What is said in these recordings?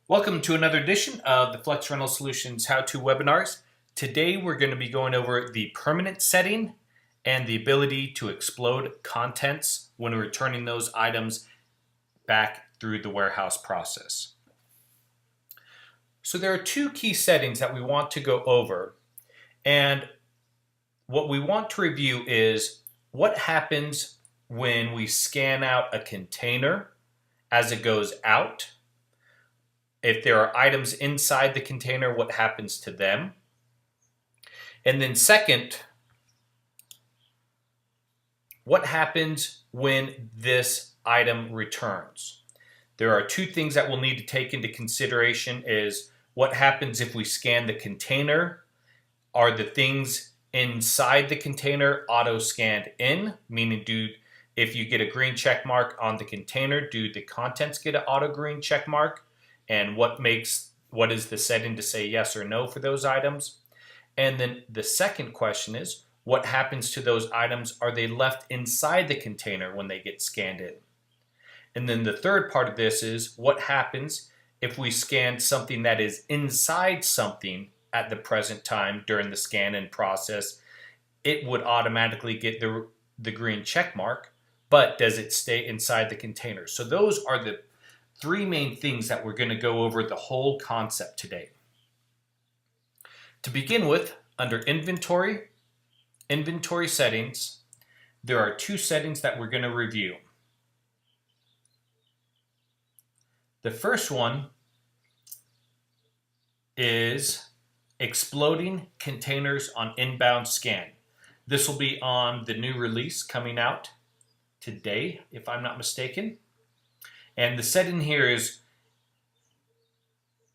Welcome to another edition of the Flex Rental Solutions How-To Webinars. Today we're going to be going over the permanent setting and the ability to explode contents when returning those items back through the warehouse process. So there are two key settings that we want to go over, and what we want to review is what happens when we scan out a container as it goes out. If there are items inside the container, what happens to them? And then second, what happens when this item returns? There are two things that we'll need to take into consideration is what happens if we scan the container? Are the things inside the container auto-scanned in? Meaning, if you get a green check mark on the container, do the contents get an auto green check mark? And what is the setting to say yes or no for those items? And then the second question is, what happens to those items? Are they left inside the container when they get scanned in? And then the third part of this is, what happens if we scan something that is inside something at the present time during the scan-in process? It would automatically get the green check mark, but does it stay inside the container? So those are the three main things that we're going to go over the whole concept today. To begin with, under inventory settings, there are two settings that we're going to review. The first one is exploding containers on inbound scan. This will be on the new release coming out today, if I'm not mistaken. And the setting here is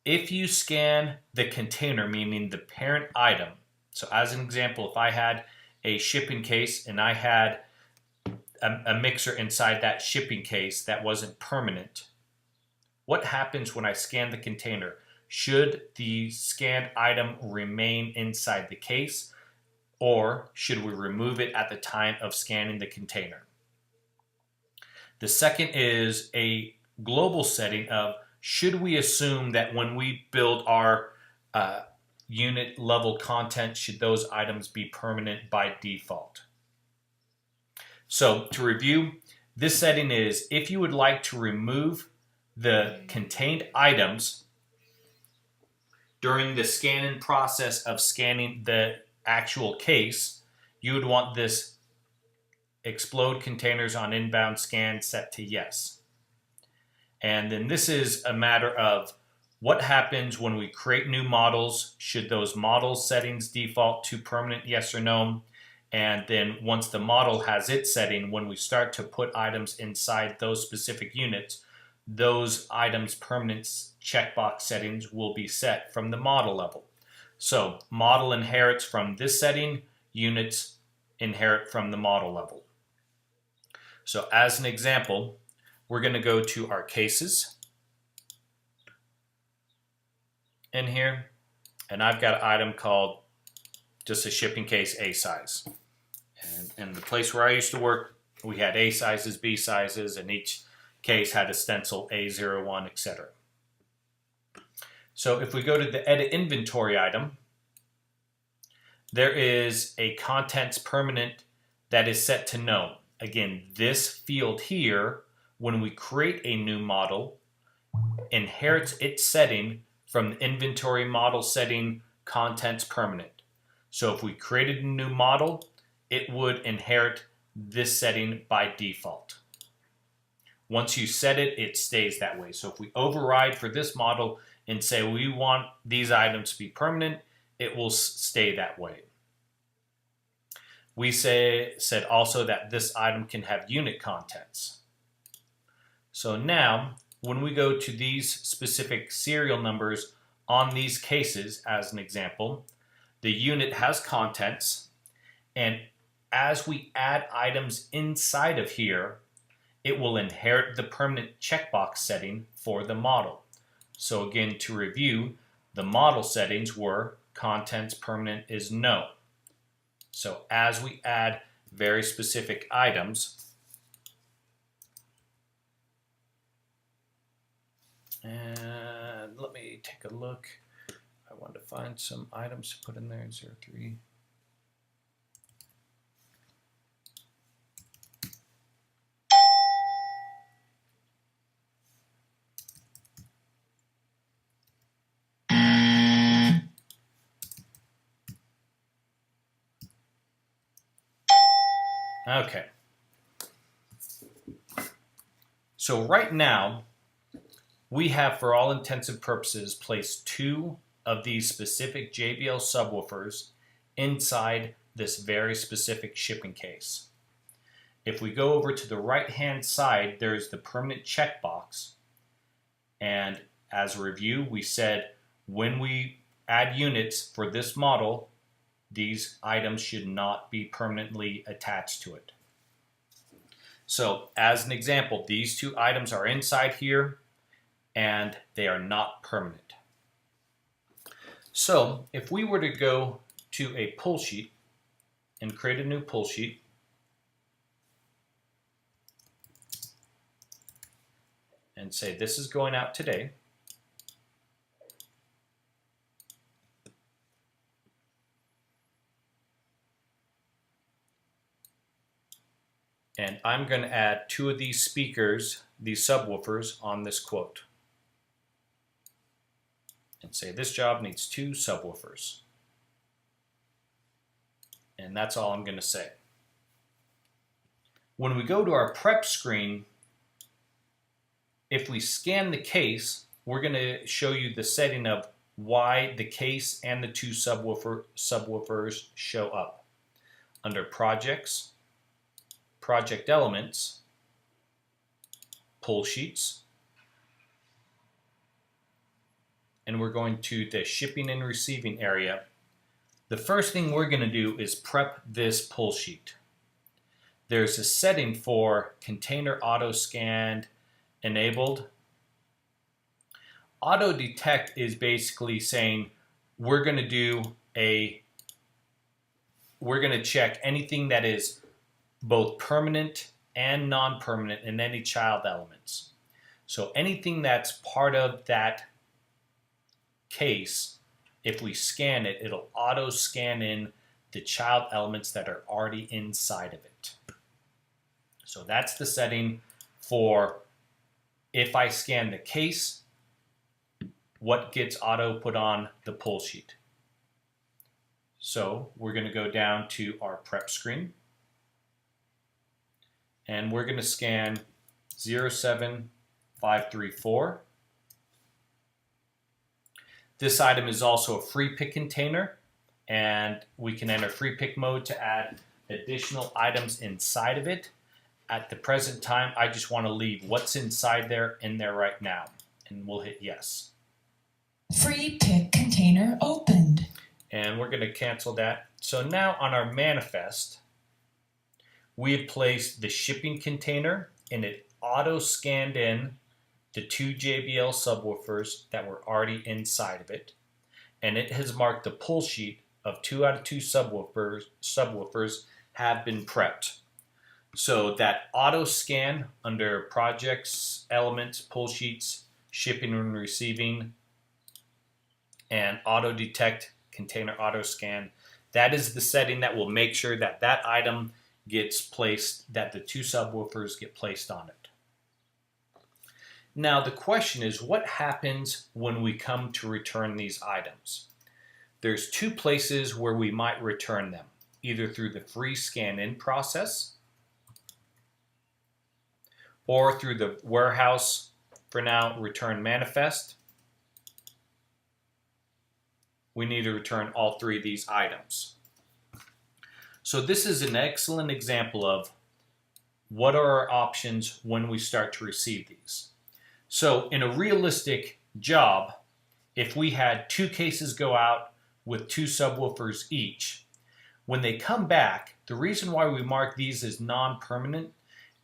if you scan the container, meaning the parent item. So as an example, if I had a shipping case and I had a mixer inside that shipping case that wasn't permanent, what happens when I scan the container? Should the scanned item remain inside the case, or should we remove it at the time of scanning the container? The second is a global setting of, should we assume that when we build our unit level content, should those items be permanent by default? So to review, this setting is if you would like to remove the contained items during the scan-in process of scanning the actual case, you would want this explode containers on inbound scan set to yes. And then this is a matter of what happens when we create new models. Should those model settings default to permanent, yes or no? And then once the model has its setting, when we start to put items inside those specific units, those items' permanent checkbox settings will be set from the model level. So model inherits from this setting, units inherit from the model level. So as an example, we're going to go to our cases in here, and I've got an item called just a shipping case A size. And in the place where I used to work, we had A sizes, B sizes, and each case had a stencil A01, etc. So if we go to the edit inventory item, there is a contents permanent that is set to no. Again, this field here, when we create a new model, inherits its setting from the inventory model setting contents permanent. So if we created a new model, it would inherit this setting by default. Once you set it, it stays that way. So if we override for this model and say we want these items to be permanent, it will stay that way. We said also that this item can have unit contents. So now, when we go to these specific serial numbers on these cases, as an example, the unit has contents, and as we add items inside of here, it will inherit the permanent checkbox setting for the model. So again, to review, the model settings were contents permanent is no. So as we add very specific items, and take a look. I want to find some items to put in there, 03. Okay. So right now, we have, for all intents and purposes, placed 2 of these specific JBL subwoofers inside this very specific shipping case. If we go over to the right-hand side, there's the permanent checkbox. And as a review, we said when we add units for this model, these items should not be permanently attached to it. So as an example, these 2 items are inside here and they are not permanent. So if we were to go to a pull sheet and create a new pull sheet, and say this is going out today, and I'm going to add 2 of these speakers, these subwoofers, on this quote. And say this job needs 2 subwoofers. And that's all I'm going to say. When we go to our prep screen, if we scan the case, we're going to show you the setting of why the case and the 2 subwoofers show up. Under Projects, Project Elements, Pull Sheets, and we're going to the Shipping and Receiving area. The first thing we're going to do is prep this pull sheet. There's a setting for Container Auto Scan enabled. Auto Detect is basically saying we're going to check anything that is both permanent and non-permanent in any child elements. So anything that's part of that case, if we scan it, it'll auto scan in the child elements that are already inside of it. So that's the setting for if I scan the case, what gets auto put on the pull sheet. So we're going to go down to our prep screen, and we're going to scan 07534. This item is also a free pick container, and we can enter free pick mode to add additional items inside of it. At the present time, I just want to leave what's inside there in there right now, and we'll hit yes. Free pick container opened. And we're going to cancel that. So now on our manifest, we have placed the shipping container, and it auto scanned in the 2 JBL subwoofers that were already inside of it. And it has marked the pull sheet of 2 out of 2 subwoofers have been prepped. So that auto scan under Projects, Elements, Pull Sheets, Shipping and Receiving, and Auto Detect Container Auto Scan, that is the setting that will make sure that that item gets placed, that the 2 subwoofers get placed on it. Now the question is, what happens when we come to return these items? There's 2 places where we might return them, either through the free scan-in process or through the warehouse, for now, return manifest. We need to return all 3 of these items. So this is an excellent example of what are our options when we start to receive these. So in a realistic job, if we had 2 cases go out with 2 subwoofers each, when they come back, the reason why we mark these as non-permanent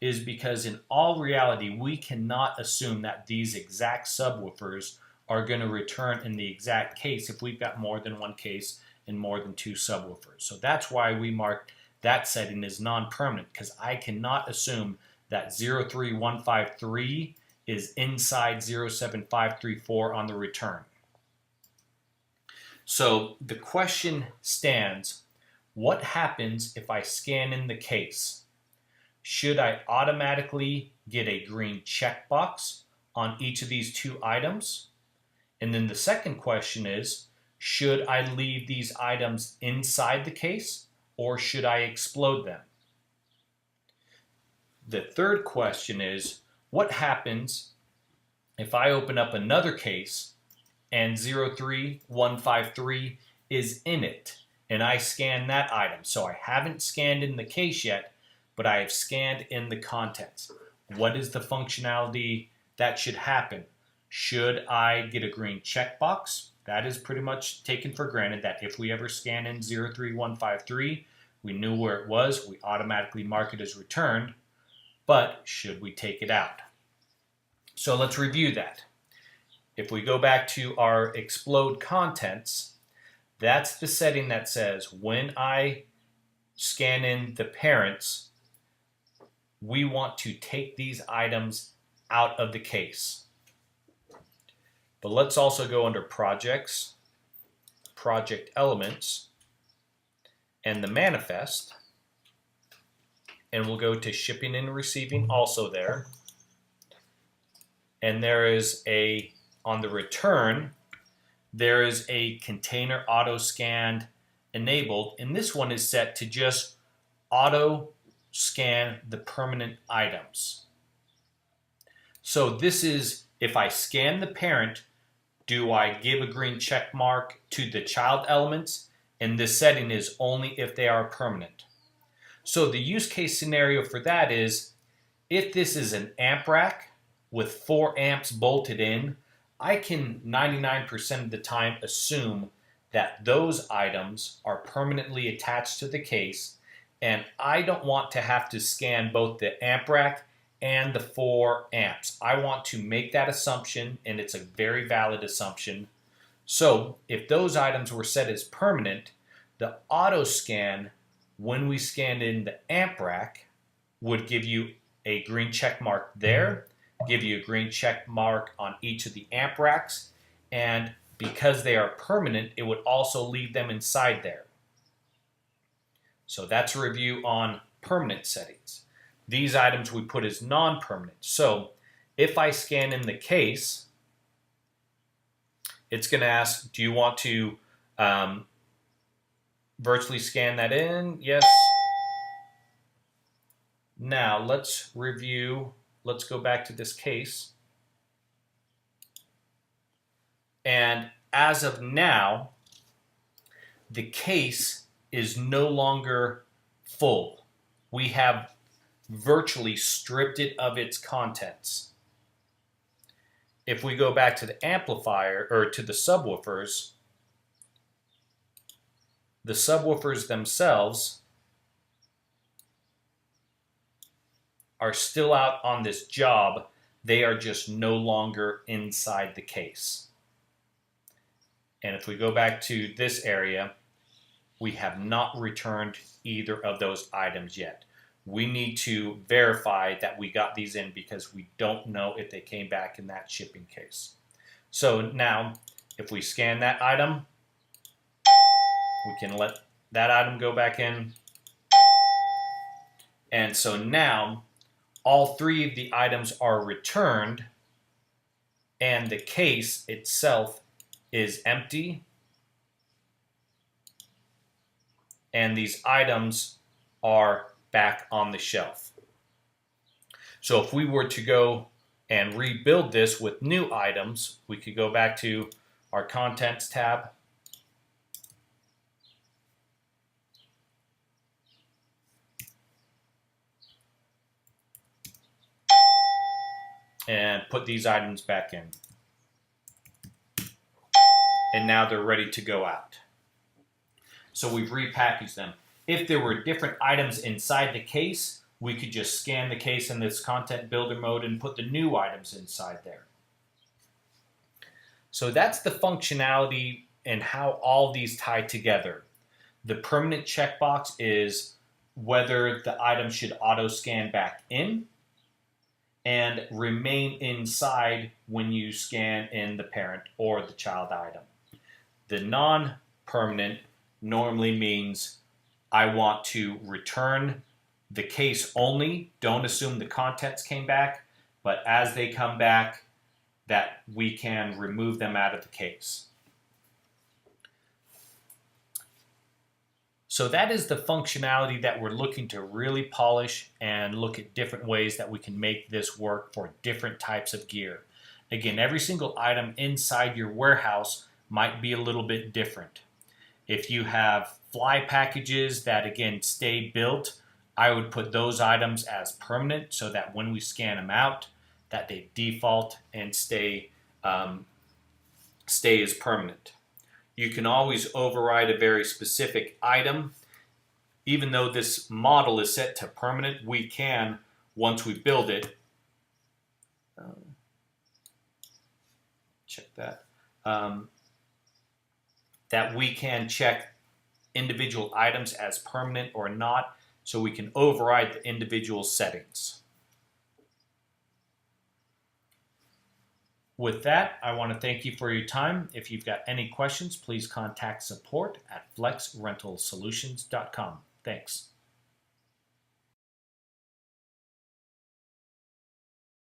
is because in all reality, we cannot assume that these exact subwoofers are going to return in the exact case if we've got more than 1 case and more than 2 subwoofers. So that's why we mark that setting as non-permanent, because I cannot assume that 03153 is inside 07534 on the return. So the question stands, what happens if I scan in the case? Should I automatically get a green checkbox on each of these two items? And then the second question is, should I leave these items inside the case or should I explode them? The third question is, what happens if I open up another case and 03153 is in it and I scan that item? So I haven't scanned in the case yet, but I have scanned in the contents. What is the functionality that should happen? Should I get a green checkbox? That is pretty much taken for granted that if we ever scan in 03153, we knew where it was, we automatically mark it as returned, but should we take it out? So let's review that. If we go back to our explode contents, that's the setting that says when I scan in the parents, we want to take these items out of the case. But let's also go under projects, project elements, and the manifest. And we'll go to shipping and receiving also there. And there is on the return, there is a container auto scanned enabled. And this one is set to just auto scan the permanent items. So this is, if I scan the parent, do I give a green check mark to the child elements? And this setting is only if they are permanent. So the use case scenario for that is, if this is an amp rack with 4 amps bolted in, I can 99% of the time assume that those items are permanently attached to the case, and I don't want to have to scan both the amp rack and the 4 amps. I want to make that assumption, and it's a very valid assumption. So if those items were set as permanent, the auto scan when we scanned in the amp rack would give you a green check mark there, give you a green check mark on each of the amp racks, and because they are permanent, it would also leave them inside there. So that's a review on permanent settings. These items we put as non-permanent. So if I scan in the case, it's going to ask, do you want to virtually scan that in? Yes. Now let's review. Let's go back to this case. And as of now, the case is no longer full. We have virtually stripped it of its contents. If we go back to the amplifier or to the subwoofers themselves are still out on this job. They are just no longer inside the case. And if we go back to this area, we have not returned either of those items yet. We need to verify that we got these in because we don't know if they came back in that shipping case. So now, if we scan that item, we can let that item go back in. And so now, all 3 of the items are returned, and the case itself is empty. And these items are back on the shelf. So if we were to go and rebuild this with new items, we could go back to our Contents tab. And put these items back in. And now they're ready to go out. So we've repackaged them. If there were different items inside the case, we could just scan the case in this content builder mode and put the new items inside there. So that's the functionality and how all these tie together. The permanent checkbox is whether the item should auto scan back in and remain inside when you scan in the parent or the child item. The non-permanent normally means I want to return the case only. Don't assume the contents came back, but as they come back, that we can remove them out of the case. So that is the functionality that we're looking to really polish and look at different ways that we can make this work for different types of gear. Again, every single item inside your warehouse might be a little bit different. If you have fly packages that, again, stay built, I would put those items as permanent so that when we scan them out, that they default and stay as permanent. You can always override a very specific item. Even though this model is set to permanent, we can, once we build it, check that, that we can check individual items as permanent or not, so we can override the individual settings. With that, I want to thank you for your time. If you've got any questions, please contact support@flexrentalsolutions.com. Thanks.